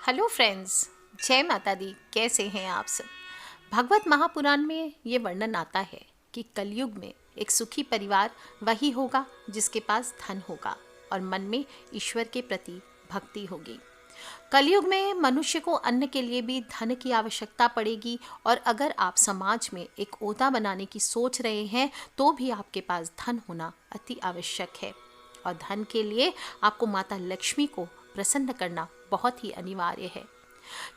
Hello friends, जय माता दी। कैसे हैं आप सब। भगवत महापुराण में ये वर्णन आता है कि कलयुग में एक सुखी परिवार वही होगा जिसके पास धन होगा और मन में ईश्वर के प्रति भक्ति होगी। कलयुग में मनुष्य को अन्न के लिए भी धन की आवश्यकता पड़ेगी और अगर आप समाज में एक ओहदा बनाने की सोच रहे हैं तो भी आपके पास धन होना अति आवश्यक है। और धन के लिए आपको माता लक्ष्मी को प्रसन्न करना बहुत ही अनिवार्य है,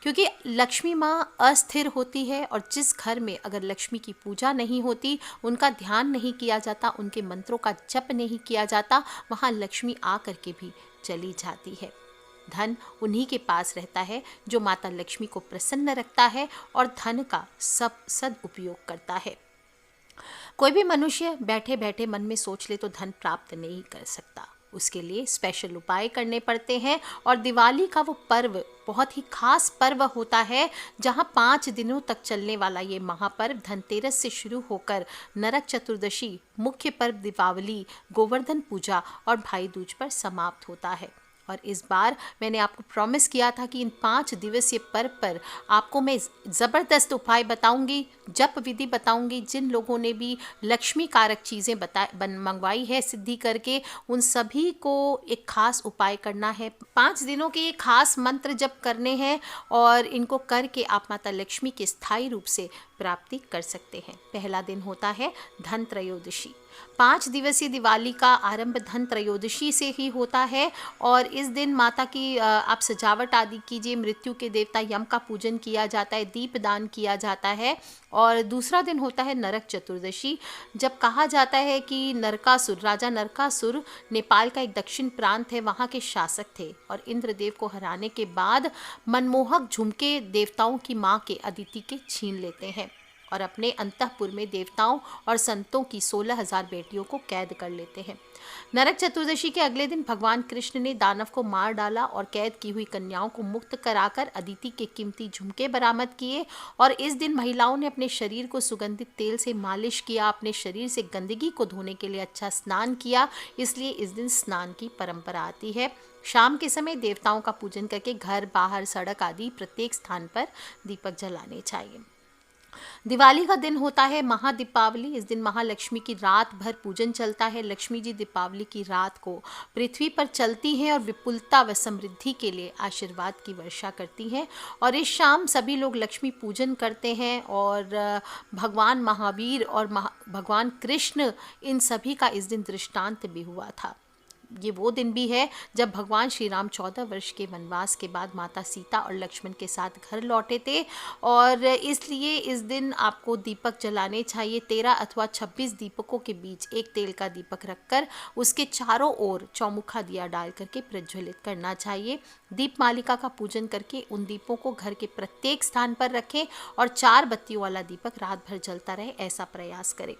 क्योंकि लक्ष्मी माँ अस्थिर होती है और जिस घर में अगर लक्ष्मी की पूजा नहीं होती, उनका ध्यान नहीं किया जाता, उनके मंत्रों का जप नहीं किया जाता, वहाँ लक्ष्मी आ करके भी चली जाती है। धन उन्हीं के पास रहता है जो माता लक्ष्मी को प्रसन्न रखता है और धन का सब सदुपयोग करता है। कोई भी मनुष्य बैठे बैठे मन में सोच ले तो धन प्राप्त नहीं कर सकता। उसके लिए स्पेशल उपाय करने पड़ते हैं और दिवाली का वो पर्व बहुत ही खास पर्व होता है, जहाँ 5 दिनों तक चलने वाला ये महापर्व धनतेरस से शुरू होकर नरक चतुर्दशी, मुख्य पर्व दीपावली, गोवर्धन पूजा और भाई दूज पर समाप्त होता है। और इस बार मैंने आपको प्रॉमिस किया था कि इन 5 दिवसीय पर्व पर आपको मैं ज़बरदस्त उपाय बताऊंगी, जप विधि बताऊंगी। जिन लोगों ने भी लक्ष्मी कारक चीज़ें मंगवाई है सिद्धि करके, उन सभी को एक खास उपाय करना है। 5 दिनों के ये खास मंत्र जप करने हैं और इनको करके आप माता लक्ष्मी के स्थायी रूप से प्राप्ति कर सकते हैं। पहला दिन होता है धन त्रयोदशी। 5 दिवसीय दिवाली का आरंभ धन त्रयोदशी से ही होता है और इस दिन माता की आप सजावट आदि कीजिए। मृत्यु के देवता यम का पूजन किया जाता है, दीपदान किया जाता है। और दूसरा दिन होता है नरक चतुर्दशी, जब कहा जाता है कि नरकासुर, राजा नरकासुर नेपाल का एक दक्षिण प्रांत है, वहाँ के शासक थे और इंद्रदेव को हराने के बाद मनमोहक झुमके देवताओं की माँ के अदिति के छीन लेते हैं और अपने अंतःपुर में देवताओं और संतों की 16,000 बेटियों को कैद कर लेते हैं। नरक चतुर्दशी के अगले दिन भगवान कृष्ण ने दानव को मार डाला और कैद की हुई कन्याओं को मुक्त कराकर अदिति के कीमती झुमके बरामद किए। और इस दिन महिलाओं ने अपने शरीर को सुगंधित तेल से मालिश किया, अपने शरीर से गंदगी को धोने के लिए अच्छा स्नान किया, इसलिए इस दिन स्नान की परंपरा आती है। शाम के समय देवताओं का पूजन करके घर, बाहर, सड़क आदि प्रत्येक स्थान पर दीपक जलाने चाहिए। दिवाली का दिन होता है महादीपावली। इस दिन महालक्ष्मी की रात भर पूजन चलता है। लक्ष्मी जी दीपावली की रात को पृथ्वी पर चलती हैं और विपुलता व समृद्धि के लिए आशीर्वाद की वर्षा करती हैं। और इस शाम सभी लोग लक्ष्मी पूजन करते हैं और भगवान महावीर और भगवान कृष्ण, इन सभी का इस दिन दृष्टांत भी हुआ था। ये वो दिन भी है जब भगवान श्री राम 14 वर्ष के वनवास के बाद माता सीता और लक्ष्मण के साथ घर लौटे थे और इसलिए इस दिन आपको दीपक जलाने चाहिए। 13 अथवा 26 दीपकों के बीच एक तेल का दीपक रखकर उसके चारों ओर चौमुखा दिया डाल करके प्रज्वलित करना चाहिए। दीप मालिका का पूजन करके उन दीपों को घर के प्रत्येक स्थान पर रखें और 4 बत्तियों वाला दीपक रात भर जलता रहे, ऐसा प्रयास करें।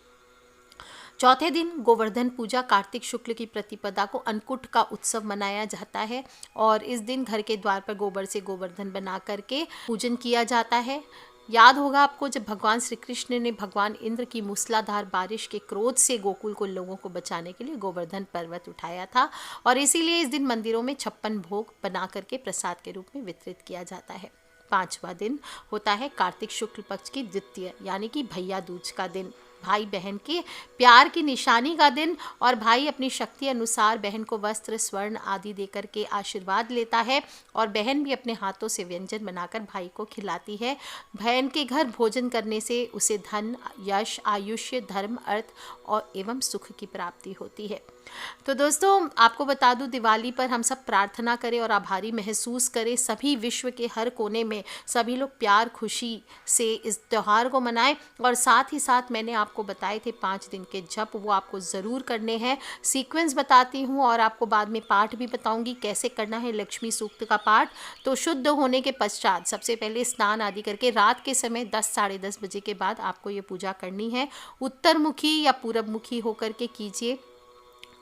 चौथे दिन गोवर्धन पूजा, कार्तिक शुक्ल की प्रतिपदा को अन्नकूट का उत्सव मनाया जाता है और इस दिन घर के द्वार पर गोबर से गोवर्धन बना करके पूजन किया जाता है। याद होगा आपको, जब भगवान श्री कृष्ण ने भगवान इंद्र की मूसलाधार बारिश के क्रोध से गोकुल को लोगों को बचाने के लिए गोवर्धन पर्वत उठाया था और इसीलिए इस दिन मंदिरों में 56 भोग बना करके प्रसाद के रूप में वितरित किया जाता है। 5वां दिन होता है कार्तिक शुक्ल पक्ष की द्वितीय यानी कि भैया दूज का दिन। भाई बहन के प्यार की निशानी का दिन और भाई अपनी शक्ति अनुसार बहन को वस्त्र, स्वर्ण आदि देकर के आशीर्वाद लेता है और बहन भी अपने हाथों से व्यंजन बनाकर भाई को खिलाती है। बहन के घर भोजन करने से उसे धन, यश, आयुष्य, धर्म, अर्थ और एवं सुख की प्राप्ति होती है। तो दोस्तों, आपको बता दूं, दिवाली पर हम सब प्रार्थना करें और आभारी महसूस करें। सभी विश्व के हर कोने में सभी लोग प्यार खुशी से इस त्यौहार को मनाएं और साथ ही साथ मैंने आपको बताए थे 5 दिन के जप, वो आपको ज़रूर करने हैं। सीक्वेंस बताती हूँ और आपको बाद में पाठ भी बताऊँगी कैसे करना है लक्ष्मी सूक्त का पाठ। तो शुद्ध होने के पश्चात सबसे पहले स्नान आदि करके रात के समय 10 साढ़े 10 बजे के बाद आपको ये पूजा करनी है। उत्तरमुखी या पूरबमुखी होकर के कीजिए।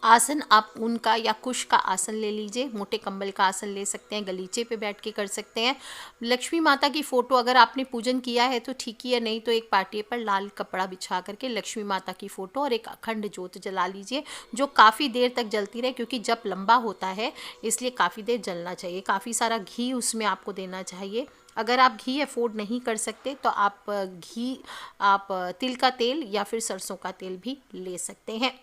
आसन आप ऊन का या कुश का आसन ले लीजिए, मोटे कंबल का आसन ले सकते हैं, गलीचे पे बैठ के कर सकते हैं। लक्ष्मी माता की फ़ोटो अगर आपने पूजन किया है तो ठीक ही है, नहीं तो एक पाटिए पर लाल कपड़ा बिछा करके लक्ष्मी माता की फ़ोटो और एक अखंड ज्योत जला लीजिए, जो काफ़ी देर तक जलती रहे, क्योंकि जब लंबा होता है इसलिए काफ़ी देर जलना चाहिए। काफ़ी सारा घी उसमें आपको देना चाहिए। अगर आप घी अफोर्ड नहीं कर सकते तो आप तिल का तेल या फिर सरसों का तेल भी ले सकते हैं।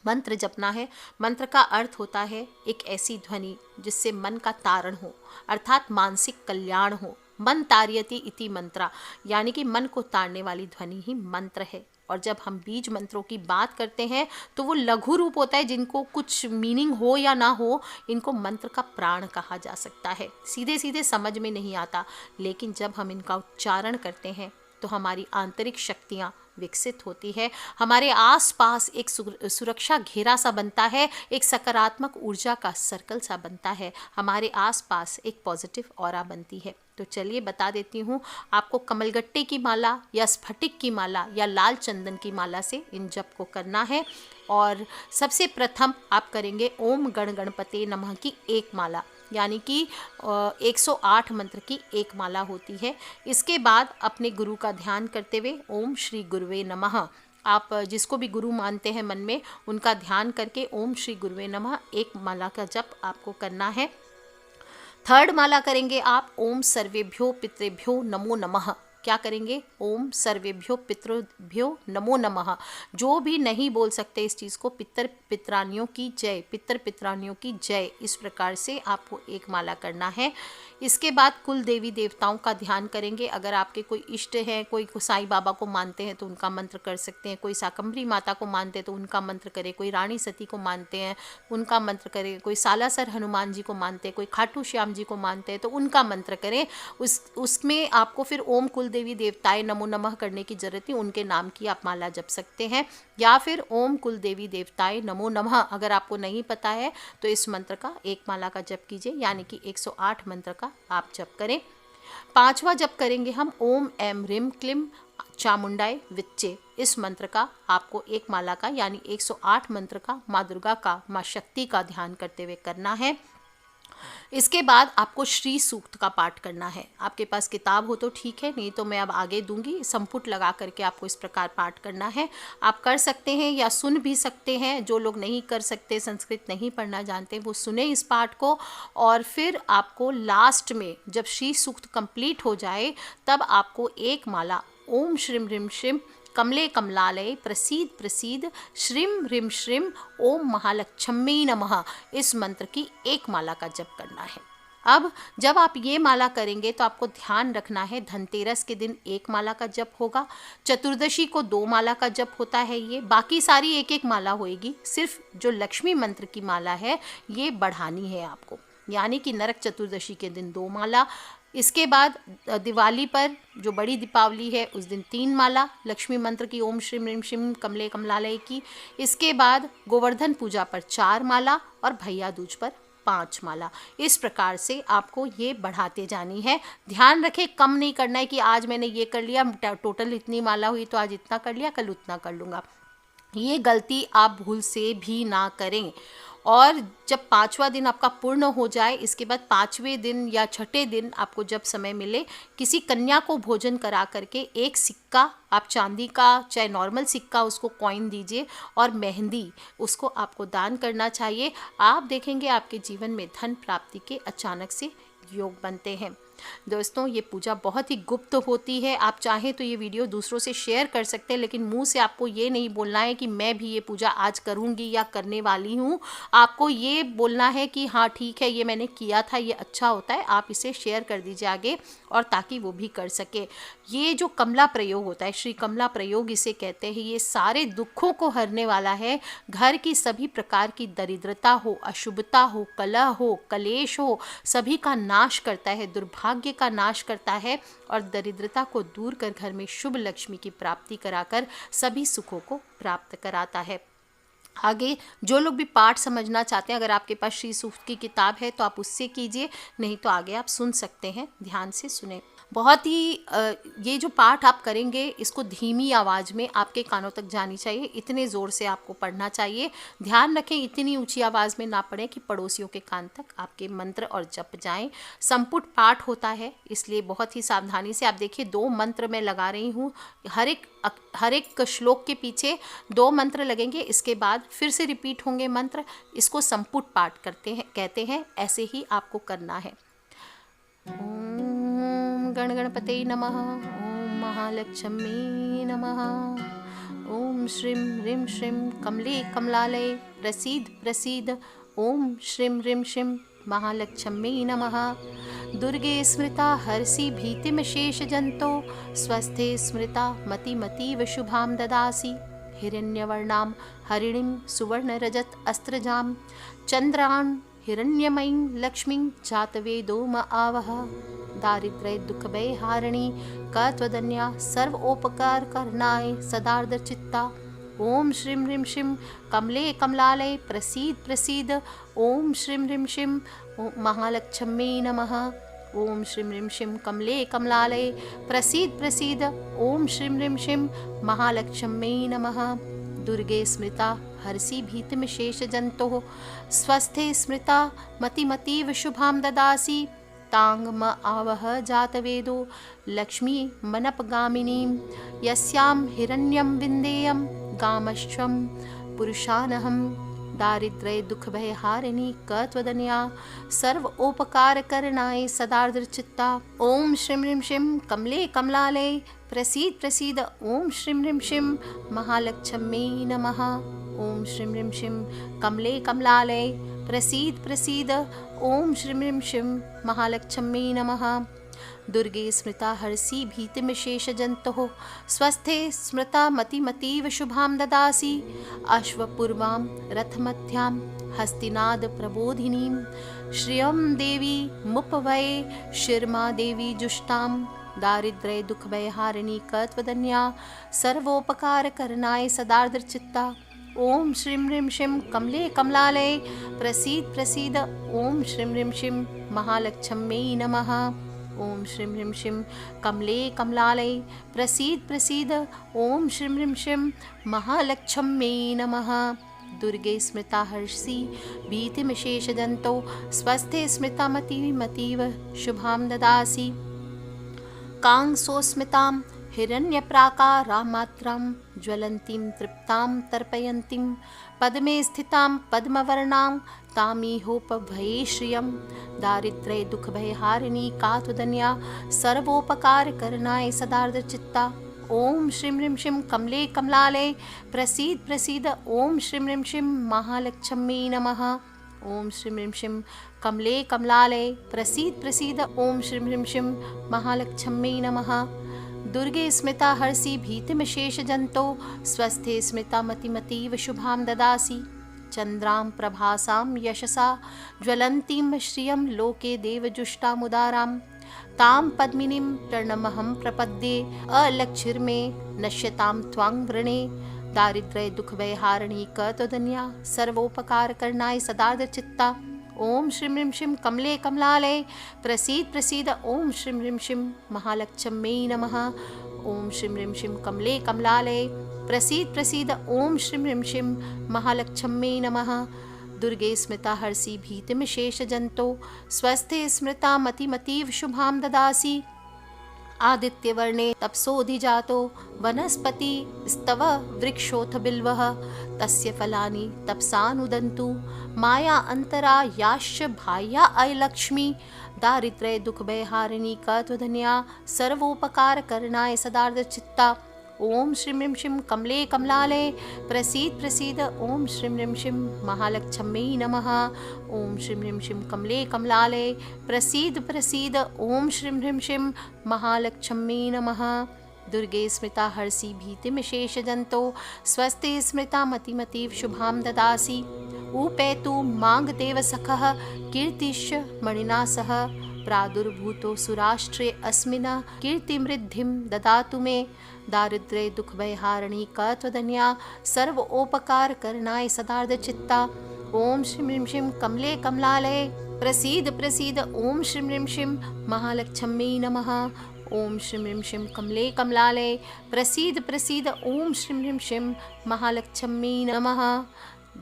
मंत्र जपना है। मंत्र का अर्थ होता है एक ऐसी ध्वनि जिससे मन का तारण हो, अर्थात मानसिक कल्याण हो। मन तारयति इति मंत्रा, यानी कि मन को तारने वाली ध्वनि ही मंत्र है। और जब हम बीज मंत्रों की बात करते हैं तो वो लघु रूप होता है, जिनको कुछ मीनिंग हो या ना हो, इनको मंत्र का प्राण कहा जा सकता है। सीधे सीधे समझ में नहीं आता, लेकिन जब हम इनका उच्चारण करते हैं तो हमारी आंतरिक शक्तियाँ विकसित होती है, हमारे आसपास एक सुरक्षा घेरा सा बनता है, एक सकारात्मक ऊर्जा का सर्कल सा बनता है, हमारे आसपास एक पॉजिटिव ऑरा बनती है। तो चलिए बता देती हूँ आपको, कमलगट्टे की माला या स्फटिक की माला या लाल चंदन की माला से इन जप को करना है। और सबसे प्रथम आप करेंगे ओम गण गणपते नमः की एक माला, यानी कि 108 मंत्र की एक माला होती है। इसके बाद अपने गुरु का ध्यान करते हुए ओम श्री गुरुवे नमः, आप जिसको भी गुरु मानते हैं मन में उनका ध्यान करके ओम श्री गुरुवे नमः एक माला का जप आपको करना है। थर्ड माला करेंगे आप ओम सर्वेभ्यो पितृभ्यो नमो नमः। क्या करेंगे? ओम सर्वेभ्यो पितृभ्यो नमो नमः। जो भी नहीं बोल सकते इस चीज़ को, पितर पितरानियों की जय, पितर पितरानियों की जय, इस प्रकार से आपको एक माला करना है। इसके बाद कुल देवी देवताओं का ध्यान करेंगे। अगर आपके कोई इष्ट हैं, कोई साईं बाबा को मानते हैं तो उनका मंत्र कर सकते हैं, कोई शाकंभरी माता को मानते हैं तो उनका मंत्र करें, कोई रानी सती को मानते हैं उनका मंत्र करें, कोई सालासर हनुमान जी को मानते हैं, कोई खाटू श्याम जी को मानते हैं तो उनका मंत्र करें। उसमें आपको फिर ओम कुल देवी देवताएं नमो नमः करने की जरूरत नहीं, उनके नाम की आप माला जप सकते हैं। या फिर ओम कुल देवी देवताएं नमो नमः अगर आपको नहीं पता है तो इस मंत्र का एक माला का जप कीजिए, यानी कि 108 मंत्र का आप जप करें। पांचवा जप करेंगे हम ओम एम रिम क्लिम चामुंडाय विच्चे। इस मंत्र का आपको एक माला का यानी 108 मंत्र का माँ दुर्गा का, माँ शक्ति का ध्यान करते हुए करना है। इसके बाद आपको श्री सूक्त का पाठ करना है। आपके पास किताब हो तो ठीक है, नहीं तो मैं अब आगे दूंगी, संपुट लगा करके आपको इस प्रकार पाठ करना है। आप कर सकते हैं या सुन भी सकते हैं। जो लोग नहीं कर सकते, संस्कृत नहीं पढ़ना जानते, वो सुने इस पाठ को। और फिर आपको लास्ट में जब श्री सूक्त कंप्लीट हो जाए तब आपको एक माला ओम श्रीम ह्रीम श्रीम कमले कमलालय प्रसीद प्रसीद श्रीम ह्रीम श्रीम ओम महालक्ष्मी नमः, इस मंत्र की एक माला का जप करना है। अब जब आप ये माला करेंगे तो आपको ध्यान रखना है, धनतेरस के दिन एक माला का जप होगा, चतुर्दशी को 2 माला का जप होता है ये, बाकी सारी एक एक माला होएगी। सिर्फ जो लक्ष्मी मंत्र की माला है ये बढ़ानी है आपको, यानी कि नरक चतुर्दशी के दिन 2 माला। इसके बाद दिवाली पर जो बड़ी दीपावली है उस दिन 3 माला लक्ष्मी मंत्र की ओम श्रीम ह्रीम श्रीम कमले कमलालय की। इसके बाद गोवर्धन पूजा पर 4 माला और भैया दूज पर 5 माला। इस प्रकार से आपको ये बढ़ाते जानी है। ध्यान रखें, कम नहीं करना है कि आज मैंने ये कर लिया, टोटल इतनी माला हुई तो आज इतना कर लिया, कल उतना कर लूँगा। ये गलती आप भूल से भी ना करें। और जब 5वां दिन आपका पूर्ण हो जाए, इसके बाद 5वें दिन या 6ठे दिन आपको जब समय मिले, किसी कन्या को भोजन करा करके एक सिक्का, आप चांदी का चाहे नॉर्मल सिक्का, उसको कॉइन दीजिए और मेहंदी उसको आपको दान करना चाहिए। आप देखेंगे आपके जीवन में धन प्राप्ति के अचानक से योग बनते हैं। दोस्तों, ये पूजा बहुत ही गुप्त होती है। आप चाहें तो ये वीडियो दूसरों से शेयर कर सकते हैं, लेकिन मुंह से आपको ये नहीं बोलना है कि मैं भी ये पूजा आज करूंगी या करने वाली हूँ। आपको ये बोलना है कि हाँ ठीक है, ये मैंने किया था, ये अच्छा होता है। आप इसे शेयर कर दीजिए आगे, और ताकि वो भी कर सके। ये जो कमला प्रयोग होता है, श्री कमला प्रयोग इसे कहते हैं, ये सारे दुखों को हरने वाला है। घर की सभी प्रकार की दरिद्रता हो, अशुभता हो, कलह हो, कलेश हो, सभी का नाश करता है, दुर्भाग्य का नाश करता है और दरिद्रता को दूर कर घर में शुभ लक्ष्मी की प्राप्ति कराकर सभी सुखों को प्राप्त कराता है। आगे जो लोग भी पाठ समझना चाहते हैं, अगर आपके पास श्री सूक्त की किताब है तो आप उससे कीजिए, नहीं तो आगे आप सुन सकते हैं। ध्यान से सुने। बहुत ही ये जो पाठ आप करेंगे इसको धीमी आवाज़ में आपके कानों तक जानी चाहिए, इतने ज़ोर से आपको पढ़ना चाहिए। ध्यान रखें इतनी ऊंची आवाज़ में ना पढ़ें कि पड़ोसियों के कान तक आपके मंत्र और जप जाएं। संपुट पाठ होता है, इसलिए बहुत ही सावधानी से आप देखिए 2 मंत्र मैं लगा रही हूँ। हर एक श्लोक के पीछे 2 मंत्र लगेंगे, इसके बाद फिर से रिपीट होंगे मंत्र। इसको संपुट पाठ कहते हैं। ऐसे ही आपको करना है। ओम गण गणपते नमः। ओम महालक्ष्मी नमः। ओम श्रीं ह्रीं श्रीं कमले कमलालये प्रसीद प्रसीद। ओम श्रीं ह्रीं श्रीं महालक्ष्मी नमः। दुर्गे स्मृता हर्षि भीतिमशेषजन्तो स्वस्थे स्मृता मतिमतीव शुभां ददासि। हिरण्यवर्णां हरिणीं सुवर्णरजत अस्त्रजां चन्द्रान् हिरण्यमयीं लक्ष्मीं जातवेदो म आवह। दारिद्र्य दुख भय हारिणी का त्वदन्या सर्वोपकार करनाय सदार्द्र चित्ता। ओम श्रीं ह्रीं श्रीं कमले कमलालये प्रसीद प्रसीद। ओम श्रीं ह्रीं श्रीं महालक्ष्मी नमः। ओम श्रीं ह्रीं श्रीं कमले कमलालये प्रसीद प्रसीद। ओम श्रीं ह्रीं श्रीं महालक्ष्मी नमः। दुर्गे स्मृता हर्षि भीतिमशेषजन्तोः स्वस्थे स्मृता मतिमतीव शुभां ददासि। तांग म आवह जातवेदो लक्ष्मी मनपगामिनीं यस्यां हिरण्यं विन्देयं गामश्वं पुरुषानहं। दारिद्र्य दुख भय हारिणी क त्वदन्या सर्वोपकार करनाय सदार्द्र चित्ता। ओम श्रीं ह्रीं श्रीं कमले कमलालये प्रसीद प्रसीद। ओम श्रीं ह्रीं श्रीं महालक्ष्मी नमः। ओम श्रीं ह्रीं श्रीं कमले कमलालये प्रसीद प्रसीद। ओम श्रीं ह्रीं श्रीं महालक्ष्मी नमः। दुर्गे स्मृता हर्षि भीतिमशेषजन्तोः स्वस्थे स्मृता मतिमतीव शुभां ददासि। अश्वपूर्वां रथमध्यां हस्तिनाद प्रबोधिनीं श्रियं देवी मुपवये शिर्मा देवी जुष्टां। दारिद्र्य दुख भय हारिणी क त्वदन्या सर्वोपकार करनाय सदार्द्र चित्ता। ओम श्रीं ह्रीं श्रीं कमले कमलालये प्रसीद प्रसीद। ओम श्रीं ह्रीं श्रीं महालक्ष्मी नमः। ओम श्रीं ह्रीं श्रीं कमले कमलालये प्रसीद प्रसीद। ओम श्रीं ह्रीं श्रीं महालक्ष्मी नमः। दुर्गे स्मृता हर्षि भीतिमशेषजन्तो स्वस्थे स्मृता मतिमतीव शुभां ददासि। कांसोस्मितां हिरण्यप्राकारामात्रां ज्वलन्तीं तृप्तां तर्पयन्तीं पद्मे स्थितां पद्मवर्णां तामीहोपभये श्रियं। दारिद्र्य दुख भय हारिणी का त्वदन्या सर्वोपकार करनाय सदार्द्र चित्ता। ओम श्रीं ह्रीं श्रीं कमले कमलालये प्रसीद प्रसीद। ओम श्रीं ह्रीं श्रीं महालक्ष्मी नमः। ओम श्रीं ह्रीं श्रीं कमले कमलालये प्रसीद प्रसीद। ओम श्रीं ह्रीं श्रीं महालक्ष्मी नमः। दुर्गे स्मृता हर्षि भीतिमशेषजन्तो स्वस्थे स्मृता मतिमतीव शुभां ददासि। चन्द्रां प्रभासां यशसा ज्वलन्तीं श्रियं लोके देवजुष्टामुदारां। तां पद्मिनीं प्रणमहं प्रपद्ये अलक्ष्मीर्मे नश्यतां त्वां वृणे। दारिद्र्य दुख भय हारिणी क त्वदन्या सर्वोपकार करनाय सदार्द्र चित्ता। ओम श्रीं ह्रीं श्रीं कमले कमलालये प्रसीद प्रसीद। ओम श्रीं ह्रीं श्रीं महालक्ष्मी नमः। ओम श्रीं ह्रीं श्रीं कमले कमलालये प्रसीद प्रसीद। ओम श्रीं ह्रीं श्रीं महालक्ष्मी नमः। दुर्गे स्मृता हर्षि भीतिमशेषजन्तो स्वस्थे स्मृता मतिमतीव शुभां ददासि। आदित्यवर्णे तपसोऽधिजातो वनस्पति स्तव वृक्षोऽथ बिल्वः। तस्य फलानि तपसानुदन्तु माया अंतरा याश्च भाया अयलक्ष्मी। दारिद्र्य दुख भय हारिणी क त्वदन्या सर्वोपकार करनाय सदार्द्र चित्ता। ओम श्रीं ह्रीं श्रीं कमले कमलालये प्रसीद प्रसीद। ओम श्रीं ह्रीं श्रीं महालक्ष्मी नमः। ओम श्रीं ह्रीं श्रीं कमले कमलालये प्रसीद प्रसीद। ओम श्रीं ह्रीं श्रीं महालक्ष्मी नमः। दुर्गे स्मृता हर्षि भीतिमशेषजन्तो स्वस्थे स्मृता मतिमतीव शुभां ददासि। उपेतु मांगदेव सखः कीर्तिश्च मणिना सह। प्रादुर्भूतो सुराष्ट्रे अस्मिन् कीर्तिमृद्धिं ददातु मे। दारिद्र्य दुख भय हारिणी क त्वदन्या सर्वोपकार करनाय सदार्द्र चित्ता। ओम श्रीं ह्रीं श्रीं कमले कमलालये प्रसीद प्रसीद। ओम श्रीं ह्रीं श्रीं महालक्ष्मी नमः। ओम श्रीं ह्रीं शिं कमले कमलालये प्रसीद प्रसीद ओम श्रीं ह्रीं शिं महालक्ष्मी नमः।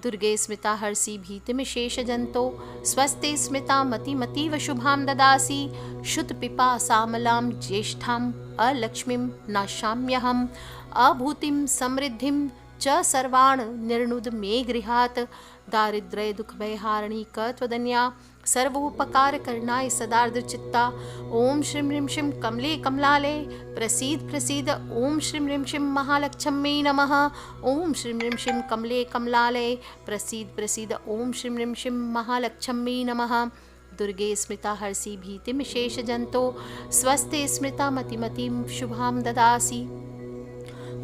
दुर्गे स्मृता हर्षि भीतिमिशेषजन्तो स्वस्ते स्मृता मतिमतीव शुभां ददासि शुत पिपासामलां ज्येष्ठाम् अलक्ष्मीं नाशाम्यहम् अभूतिं समृद्धिं च सर्वान् निर्णुद मे गृहात् दारिद्र्य दुख भयहारिणी कत्वदन्या सर्वोपकार करणाय सदार्द्र चित्ता ओम श्रीं ह्रीं शिं कमले कमलालये प्रसीद प्रसीद ओम श्रीं ह्रीं शिं महालक्ष्मी नमः। ओम श्रीं ह्रीं शिं कमले कमलालये प्रसीद प्रसीद ओम श्रीं ह्रीं शिं महालक्ष्मी नमः। दुर्गे स्मृता हर्षि भीतिमिशेषजन्तो स्वस्ते स्मृता मतिमतीं शुभां ददासि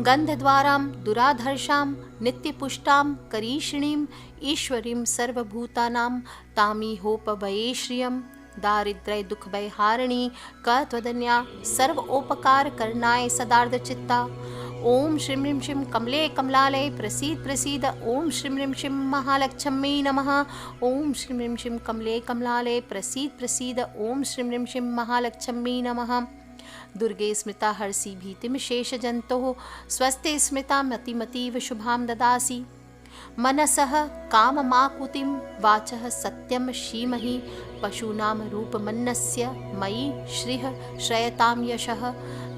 गन्धद्वारां दुराधर्षां नित्यपुष्टां करीषिणीं ईश्वरीं सर्वभूतानां तामीहोपभये श्रियं दारिद्र्य दुख भयहारिणी कत्वदन्या सर्वोपकार करणाय सदार्थ चित्ता ओम श्रीं ह्रीं शिं कमले कमलालये प्रसीद प्रसीद ओम श्रीं ह्रीं शिं महालक्ष्मी नमः। ओम श्रीं ह्रीं शिं कमले कमलालये प्रसीद प्रसीद ओम श्रीं ह्रीं शिं महालक्ष्मी नमः। दुर्गे स्मृता हर्षि भीतिमिशेषजन्तोः स्वस्ते स्मृता मतिमतीव शुभां ददासि मनसः काममाकुतिं वाचः सत्यं शीमहि पशूनां रूपमन्नस्य मयि श्रियः श्रयतां यशः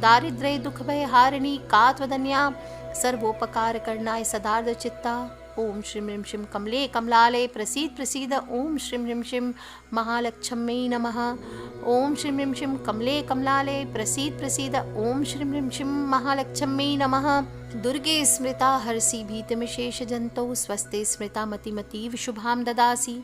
दारिद्र्य दुख भयहारिणी कात्वदन्या सर्वोपकार करणाय सदार्थ चित्ता ओम श्रीं ह्रीं शिं कमले कमलालये प्रसीद प्रसीद ओम श्रीं ह्रीं शिं महालक्ष्मी नमः। ओम श्रीं ह्रीं शिं कमले कमलालये प्रसीद प्रसीद ओम श्रीं ह्रीं शिं महालक्ष्मी नमः। दुर्गे स्मृता हर्षि भीतिमिशेषजन्तो स्वस्ते स्मृता मतिमतीव शुभां ददासि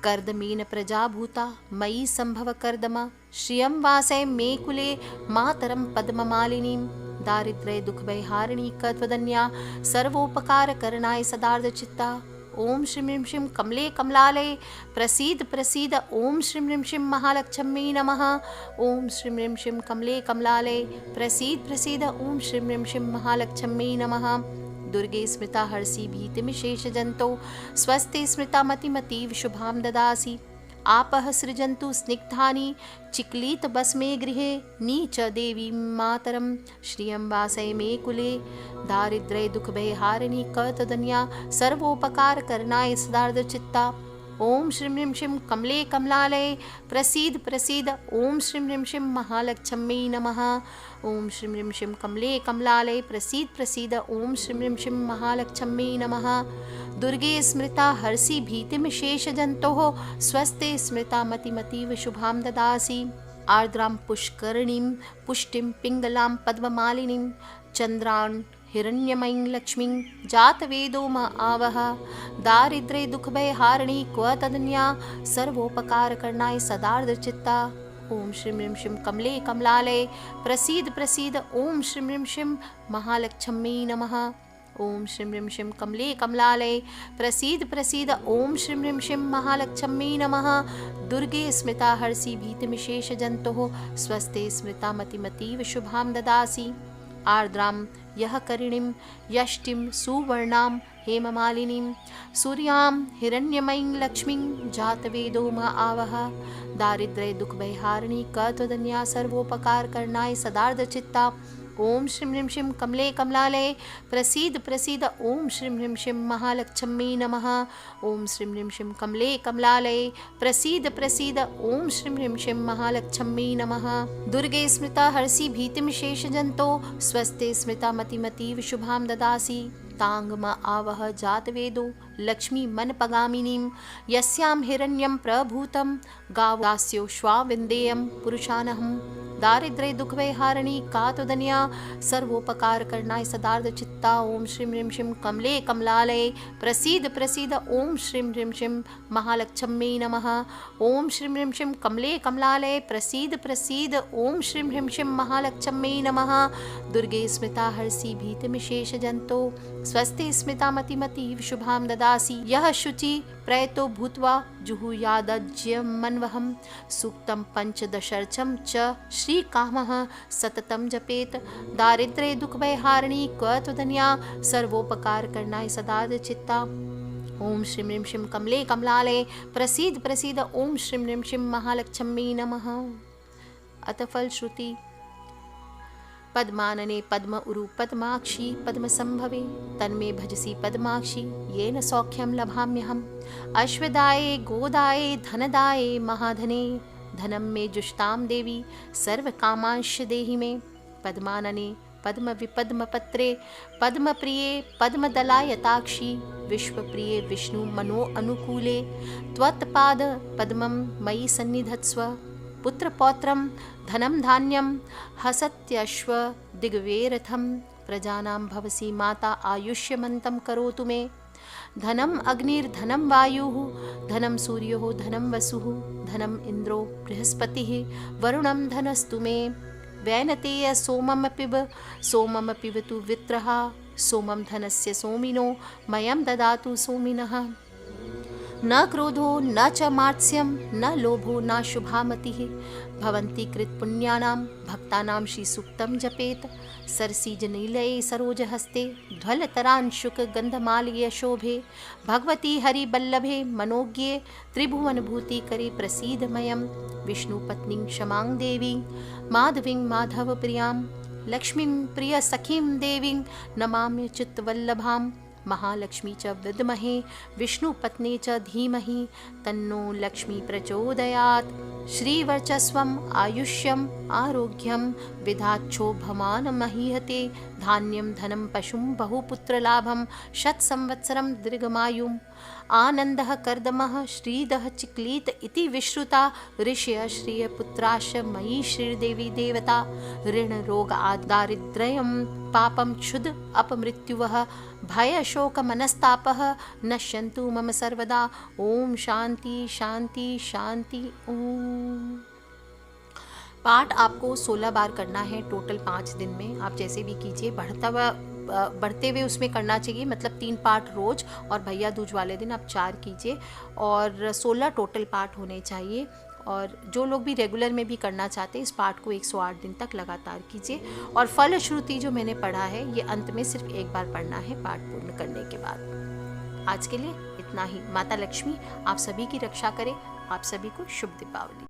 कर्दमेन प्रजाभूता मयि संभव कर्दम श्रियं वासय मे कुले मातरं पद्ममालिनीं दारिद्र्य दुख भयहारिणी कत्वदन्या सर्वोपकार करणाय सदार्थ चित्ता ओम श्रीं ह्रीं शिं कमले कमलालये प्रसीद प्रसीद ओम श्रीं ह्रीं शिं महालक्ष्मी नमः। ओम श्रीं ह्रीं शिं कमले कमलालये प्रसीद प्रसीद ओम श्रीं ह्रीं शिं महालक्ष्मी नमः। दुर्गे स्मृता हर्षि भीतिमिशेषजन्तो स्वस्ते स्मृता मतिमतीव शुभां ददासि आपः सृजन्तु स्निग्धानि चिक्लित बस्मे गृहे नीच देवी मातरं श्रियं वासय मे कुले दारिद्र्य दुख भयहारिणी कत्वदन्या सर्वोपकार करणाय सदार्थ चित्ता ओम श्रीं ह्रीं शिं कमले कमलालये प्रसीद प्रसीद ओम श्रीं ह्रीं शिं महालक्ष्मी नमः। ओम श्रीं ह्रीं शिं कमले कमलालये प्रसीद प्रसीद ओम श्रीं ह्रीं शिं महालक्ष्मी नमः। दुर्गे स्मृता हर्षि भीतिमिशेषजन्तोः स्वस्ते स्मृता मतिमतीव शुभां ददासि आर्द्रां पुष्करणीं पुष्टिं पिङ्गलां पद्ममालिनीं चन्द्रान् हिरण्यमयीं लक्ष्मीं जातवेदो म आवह दारिद्र्य दुख भयहारिणी क्वतदन्या सर्वोपकार करणाय सदार्थ चित्ता ओम श्रीं ह्रीं शिं कमले कमलालये प्रसीद प्रसीद ओम श्रीं ह्रीं शिं महालक्ष्मी नमः। ओम श्रीं ह्रीं शिं कमले कमलालये प्रसीद प्रसीद ओम श्रीं ह्रीं शिं महालक्ष्मी नमः। दुर्गे स्मृता हर्षि भीतिमिशेषजन्तोः स्वस्ते स्मृता मतिमतीव शुभां ददासि आर्द्रां यः करिणीं यष्टिं सुवर्णां हेममालिनीं सूर्यां हिरण्यमयीं लक्ष्मीं जातवेदो म आवह दारिद्र्य दुख भयहारिणी कत्वदन्या सर्वोपकार करणाय सदार्थ चित्ता ओम श्रीं ह्रीं शिं कमले कमलालये प्रसीद प्रसीद ओम श्रीं ह्रीं शिं महालक्ष्मी नमः। ओम श्रीं ह्रीं शिं कमले कमलालये प्रसीद प्रसीद ओम श्रीं ह्रीं शिं महालक्ष्मी नमः। दुर्गे स्मृता हर्षि भीतिमिशेषजन्तो स्वस्ते स्मृता मतिमतीव शुभां ददासि तांगम आवह जातवेदो लक्ष्मी मनपगामिनीं यस्यां हिरण्यं प्रभूतं गावदास्यो श्वाविन्देयं पुरुषानहं दारिद्र्य दुख भयहारिणी कात्वदन्या सर्वोपकार करणाय सदार्थ चित्ता ओम श्रीं ह्रीं शिं कमले कमलालये प्रसीद प्रसीद ओम श्रीं ह्रीं शिं महालक्ष्मी नमः। ओम श्रीं ह्रीं शिं कमले कमलालये प्रसीद प्रसीद ओम श्रीं ह्रीं शिं महालक्ष्मी नमः। दुर्गे स्मृता हर्षि भीतिमिशेषजन्तो स्वस्ते स्मृता मतिमतीव शुभां ददासि यः शुचि प्रयतो भूत्वा जुहुयादज्यमन्वहं सूक्तं पंचदशर्चं च श्रीकामः सततं जपेत दारिद्र्य दुख भयहारिणी क्वतदन्या सर्वोपकार करणाय सदार्थ चित्ता ओम श्रीं ह्रीं शिं कमले कमलालये प्रसीद प्रसीद ओम श्रीं ह्रीं शिं महालक्ष्मी नमः। अथ फलश्रुति पद्मानने पद्म उरु पद्माक्षी पद्म संभवे तन्मे भजसी पद्माक्षी येन सौख्यम लभाम्यहम्। अश्वदाये गोदाये धनदाये महाधने धनम मे जुष्टाम देवी सर्व कामांश देहि मे। पद्मानने पद्म विपद्म पत्रे पद्म प्रिये पद्मदलायताक्षी विश्वप्रिये विष्णु मनो अनुकूले त्वत्पाद पद्मं मयि सन्निधत्स्व। पुत्र पौत्रम धनम धान्यम हसत्यश्व दिग्वेरथम प्रजानां भवसी माता आयुष्यमन्तं करोतु मे। धनम अग्निर्धनम वायुः धनम सूर्यो धनम वसुः धनम इंद्रो बृहस्पतिः वरुणं धनस्तु मे। वैनतेय सोमम पिबतु वित्रः सोमम धनस्य सोमिनो मयं ददातु सोमिनः। न क्रोधो न च मात्स्यं न लोभो न शुभामतिः भवन्ति कृतपुण्यानां भक्तानां श्रीसूक्तं जपेत। सरसीजनिलये सरोजहस्ते ध्वलतरांशुकगन्धमालये शोभे भगवती हरिवल्लभे मनोज्ञे त्रिभुवनभूतिकरे प्रसीदमयं। विष्णुपत्नीं क्षमां देवीं माधवीं माधवप्रियां लक्ष्मीं प्रियसखीं देवीं नमामि चित्तवल्लभां। महालक्ष्मी च विद्महे विष्णुपत्नी च धीमहि तन्नो लक्ष्मी प्रचोदयात्। श्रीवर्चस्वम् आयुष्यम् आरोग्यं विधाच्छोभमानं महीयते धान्यं धनं पशुं बहुपुत्रलाभं शतसंवत्सरं दीर्घमायुम्। आनन्दः कर्दमः श्रीदः चिक्लीत इति विश्रुता ऋषय श्रियपुत्राश मयि श्रीदेवी देवता। ऋणरोग दारिद्र्यं पापं क्षुद् अपमृत्युवः भयशोकमनस्तापः नश्यन्तु मम सर्वदा। ओम शांति शांति शांति ओम। पाठ आपको 16 बार करना है टोटल 5 दिन में। आप जैसे भी कीजिए, बढ़ते हुए उसमें करना चाहिए, मतलब 3 पाठ रोज और भैया दूज वाले दिन आप 4 कीजिए और 16 टोटल पाठ होने चाहिए। और जो लोग भी रेगुलर में भी करना चाहते हैं इस पाठ को 108 दिन तक लगातार कीजिए। और फलश्रुति जो मैंने पढ़ा है ये अंत में सिर्फ एक बार पढ़ना है पाठ पूर्ण करने के बाद। आज के लिए इतना ही। माता लक्ष्मी आप सभी की रक्षा करे। आप सभी को शुभ दीपावली।